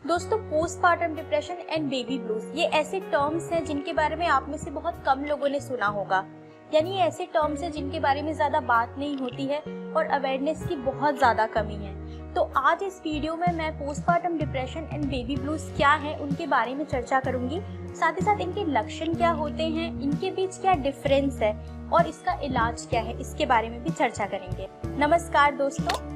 दोस्तों, postpartum depression and baby blues ये ऐसे टर्म्स हैं जिनके बारे में आप में से बहुत कम लोगों ने सुना होगा। यानी ये ऐसे टर्म्स हैं जिनके बारे में ज़्यादा बात नहीं होती है और अवेयरनेस की बहुत ज़्यादा कमी है। तो आज इस वीडियो में मैं postpartum depression and baby blues क्या है उनके बारे में चर्चा करूंगी। साथ ही साथ इनके लक्षण क्या होते हैं, इनके बीच क्या डिफरेंस है और इसका इलाज क्या है, इसके बारे में भी चर्चा करेंगे। नमस्कार दोस्तों,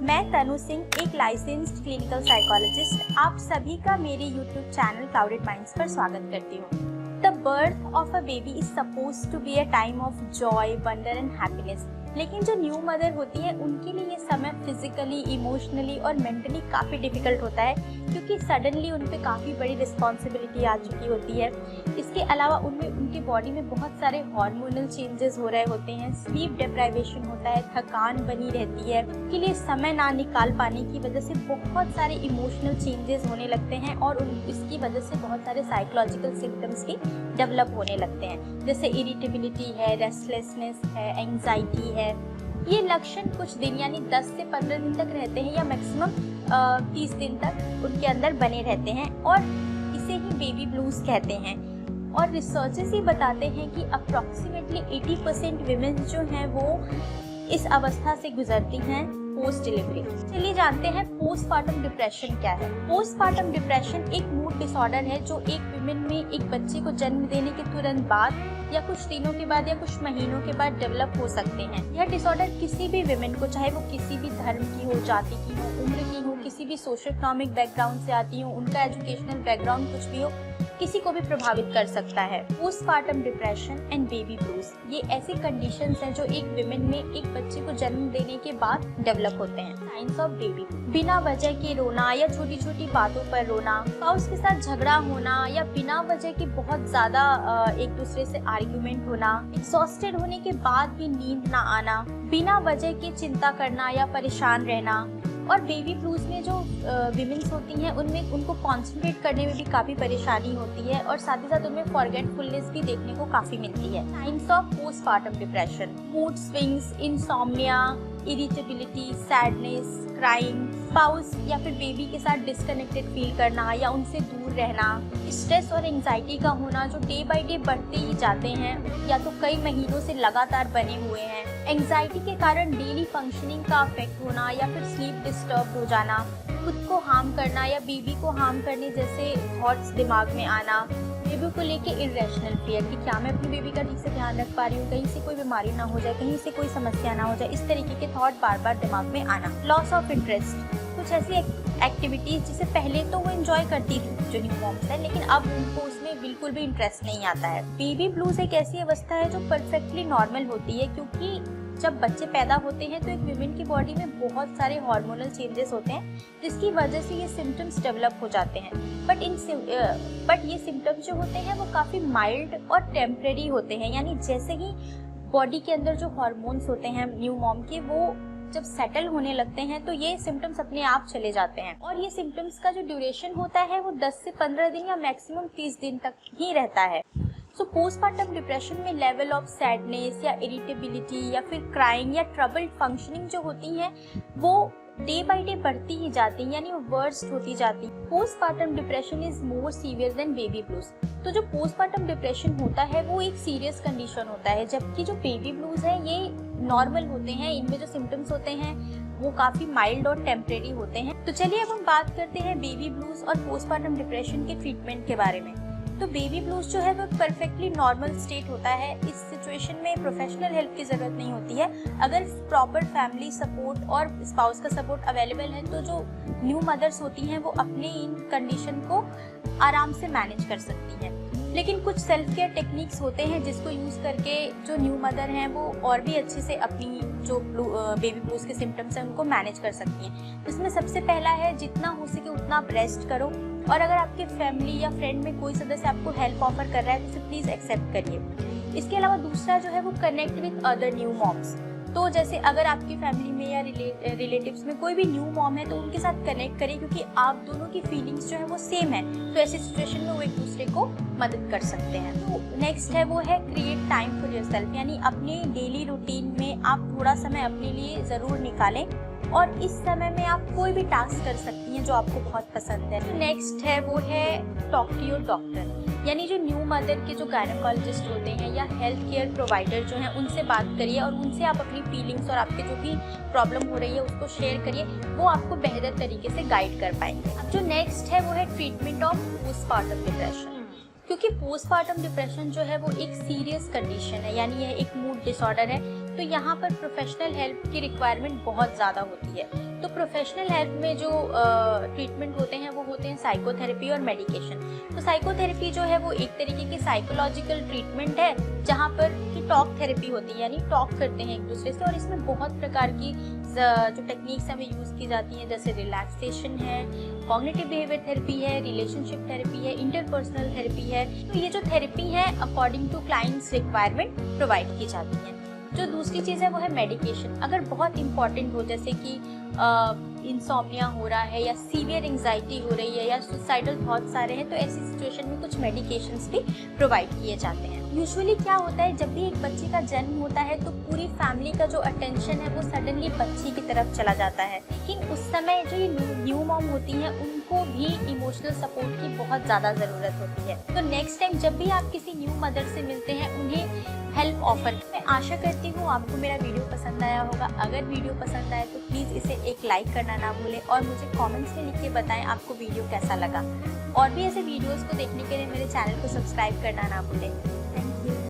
मैं तनु सिंह, एक लाइसेंस्ड क्लिनिकल साइकोलॉजिस्ट, आप सभी का मेरे यूट्यूब चैनल क्लाउडेड माइंड्स पर स्वागत करती हूँ। The birth of a baby is supposed to be a time of joy, wonder and happiness. लेकिन जो न्यू मदर होती है उनके लिए ये समय फिजिकली, इमोशनली और मेंटली काफ़ी डिफिकल्ट होता है, क्योंकि सडनली उन पे काफ़ी बड़ी रिस्पॉन्सिबिलिटी आ चुकी होती है। इसके अलावा उनमें उनके बॉडी में बहुत सारे हार्मोनल चेंजेस हो रहे होते हैं, स्लीप डिप्राइवेशन होता है, थकान बनी रहती है। उनके लिए समय ना निकाल पाने की वजह से बहुत सारे इमोशनल चेंजेस होने लगते हैं और इसकी वजह से बहुत सारे साइकोलॉजिकल सिम्टम्स भी डेवलप होने लगते हैं, जैसे इरिटेबिलिटी है, रेस्टलेसनेस है, एंग्जाइटी है। ये लक्षण कुछ दिन यानी 10 से 15 दिन तक रहते हैं या मैक्सिमम 30 दिन तक उनके अंदर बने रहते हैं और इसे ही बेबी ब्लूज कहते हैं। और रिसर्चेस ये बताते हैं कि अप्रॉक्सीमेटली 80% विमेन जो हैं वो इस अवस्था से गुजरती हैं पोस्ट डिलीवरी। चलिए जानते हैं पोस्टपार्टम डिप्रेशन क्या है। पोस्टपार्टम डिप्रेशन एक मूड डिसऑर्डर है जो एक विमेन में एक बच्चे को जन्म देने के तुरंत बाद या कुछ दिनों के बाद या कुछ महीनों के बाद डेवलप हो सकते हैं। यह डिसऑर्डर किसी भी विमेन को, चाहे वो किसी भी धर्म की हो, जाति की हो, उम्र की हो, किसी भी सोशल इकोनॉमिक बैकग्राउंड से आती हो, उनका एजुकेशनल बैकग्राउंड कुछ भी हो, किसी को भी प्रभावित कर सकता है। Postpartum depression and baby blues ये ऐसी कंडीशंस हैं जो एक विमेन में एक बच्चे को जन्म देने के बाद डेवलप होते हैं। साइंस ऑफ बेबी, बिना वजह के रोना या छोटी छोटी बातों पर रोना, स्पाउस के साथ झगड़ा होना या बिना वजह के बहुत ज्यादा एक दूसरे से आर्ग्यूमेंट होना, एग्जॉस्टेड होने के बाद भी नींद ना आना, बिना वजह के चिंता करना या परेशान रहना। और बेबी ब्लूज में जो विमेन्स होती हैं उनमें उनको कॉन्सेंट्रेट करने में भी काफ़ी परेशानी होती है और साथ ही साथ उनमें फॉरगेटफुलनेस भी देखने को काफ़ी मिलती है। Science of postpartum depression, mood swings, insomnia, irritability, sadness, crying, spouse या फिर बेबी के साथ डिस्कनेक्टेड फील करना या उनसे दूर रहना, स्ट्रेस और एंग्जाइटी का होना जो डे बाय डे बढ़ते ही जाते हैं या तो कई महीनों से लगातार बने हुए हैं। एंग्जाइटी के कारण डेली फंक्शनिंग का अफेक्ट होना या फिर स्लीप डिस्टर्ब हो जाना, खुद को हार्म करना या बेबी को हार्म करने जैसे थॉट्स दिमाग में आना, बेबी को लेके इरेशनल फियर कि क्या मैं अपनी बेबी का ठीक से ध्यान रख पा रही हूँ, कहीं से कोई बीमारी ना हो जाए, कहीं से कोई समस्या ना हो जाए, इस तरीके के थॉट बार बार दिमाग में आना। लॉस ऑफ इंटरेस्ट, कुछ ऐसी एक्टिविटीज जिसे पहले तो वो एंजॉय करती थी जो न्यू मॉम्स है, लेकिन अब उनको उसमें बिल्कुल भी इंटरेस्ट नहीं आता है। बेबी ब्लूज एक ऐसी अवस्था है जो परफेक्टली नॉर्मल होती है, क्योंकि जब बच्चे पैदा होते हैं तो एक विमेन की बॉडी में बहुत सारे हार्मोनल चेंजेस होते हैं जिसकी वजह से ये सिम्टम्स डेवलप हो जाते हैं। बट ये सिम्टम्स जो होते हैं वो काफ़ी माइल्ड और टेम्परेरी होते हैं, यानी जैसे ही बॉडी के अंदर जो हार्मोन्स होते हैं न्यू मॉम के वो जब सेटल होने लगते हैं तो ये सिम्टम्स अपने आप चले जाते हैं। और ये सिम्टम्स का जो ड्यूरेशन होता है वो 10 से 15 दिन या मैक्सिमम 30 दिन तक ही रहता है। सो पोस्टपार्टम डिप्रेशन में लेवल ऑफ सैडनेस या इरिटेबिलिटी या फिर क्राइंग या ट्रबल्ड फंक्शनिंग जो होती हैं वो डे बाय डे बढ़ती ही जाती है, यानी वो वर्स्ट होती जाती है। Postpartum depression is more severe than baby blues. तो जो पोस्टपार्टम डिप्रेशन होता है वो एक सीरियस कंडीशन होता है, जबकि जो बेबी ब्लूज है ये नॉर्मल होते हैं। इनमें जो सिम्टम्स होते हैं वो काफ़ी माइल्ड और टेम्परेरी होते हैं। तो चलिए अब हम बात करते हैं बेबी ब्लूज और पोस्टपार्टम डिप्रेशन के ट्रीटमेंट के बारे में। तो बेबी ब्लूज जो है वो परफेक्टली नॉर्मल स्टेट होता है। इस सिचुएशन में प्रोफेशनल हेल्प की ज़रूरत नहीं होती है। अगर प्रॉपर फैमिली सपोर्ट और स्पाउस का सपोर्ट अवेलेबल है तो जो न्यू मदर्स होती हैं वो अपने इन कंडीशन को आराम से मैनेज कर सकती हैं। लेकिन कुछ सेल्फ केयर टेक्निक्स होते हैं जिसको यूज़ करके जो न्यू मदर हैं वो और भी अच्छे से अपनी जो बेबी ब्लूज के सिम्टम्स हैं उनको मैनेज कर सकती हैं। इसमें सबसे पहला है जितना हो सके उतना आप रेस्ट करो, और अगर आपके फैमिली या फ्रेंड में कोई सदस्य आपको हेल्प ऑफर कर रहा है तो उसे प्लीज़ एक्सेप्ट करिए। इसके अलावा दूसरा जो है वो connect with other new moms. तो जैसे अगर आपकी फैमिली में या रिलेटिव्स में कोई भी न्यू मॉम है तो उनके साथ कनेक्ट करें, क्योंकि आप दोनों की फीलिंग्स जो है वो सेम है, तो ऐसी सिचुएशन में वो एक दूसरे को मदद कर सकते हैं। तो नेक्स्ट है वो है क्रिएट टाइम फॉर योरसेल्फ, यानी अपने डेली रूटीन में आप थोड़ा समय अपने लिए ज़रूर निकालें और इस समय में आप कोई भी टास्क कर सकती हैं जो आपको बहुत पसंद है। नेक्स्ट है वो है टॉक टू योर डॉक्टर, यानी जो न्यू मदर के जो गायनेकोलॉजिस्ट होते हैं या हेल्थ केयर प्रोवाइडर जो हैं उनसे बात करिए और उनसे आप अपनी फीलिंग्स और आपके जो भी प्रॉब्लम हो रही है उसको शेयर करिए, वो आपको बेहतर तरीके से गाइड कर पाएंगे। अब जो नेक्स्ट है वो है ट्रीटमेंट ऑफ पोस्टपार्टम डिप्रेशन, क्योंकि पोस्टपार्टम डिप्रेशन जो है वो एक सीरियस कंडीशन है, यानी यह एक मूड डिसऑर्डर है। तो यहाँ पर प्रोफेशनल हेल्प की रिक्वायरमेंट बहुत ज़्यादा होती है। तो प्रोफेशनल हेल्प में जो ट्रीटमेंट होते हैं वो होते हैं साइकोथेरेपी और मेडिकेशन। तो साइकोथेरेपी जो है वो एक तरीके की साइकोलॉजिकल ट्रीटमेंट है जहाँ पर की टॉक थेरेपी होती है, यानी टॉक करते हैं एक दूसरे से, और इसमें बहुत प्रकार की जो टेक्निक्स हमें यूज़ की जाती हैं, जैसे रिलैक्सेशन है, कॉग्निटिव बिहेवियर थेरेपी है, रिलेशनशिप थेरेपी है, इंटरपर्सनल थेरेपी है। तो ये जो थेरेपी है according to clients requirement provide की जाती है। जो दूसरी चीज़ है वो है मेडिकेशन। अगर बहुत इंपॉर्टेंट हो, जैसे कि इंसोम्निया हो रहा है या सीवियर एंजाइटी हो रही है या सुसाइडल थॉट्स आ रहे हैं, तो ऐसी सिचुएशन में कुछ मेडिकेशंस भी प्रोवाइड किए जाते हैं। यूजुअली क्या होता है, जब भी एक बच्चे का जन्म होता है तो पूरी फैमिली का जो अटेंशन है वो सडनली बच्ची की तरफ चला जाता है, लेकिन उस समय जो ये न्यू मॉम होती हैं उनको भी इमोशनल सपोर्ट की बहुत ज़्यादा ज़रूरत होती है। तो नेक्स्ट टाइम जब भी आप किसी न्यू मदर से मिलते हैं उन्हें हेल्प ऑफर। मैं आशा करती हूँ आपको मेरा वीडियो पसंद आया होगा। अगर वीडियो पसंद आए तो प्लीज़ इसे एक लाइक करना ना भूलें और मुझे कमेंट्स में लिख के बताएं आपको वीडियो कैसा लगा। और भी ऐसे वीडियोस को देखने के लिए मेरे चैनल को सब्सक्राइब करना ना भूलें।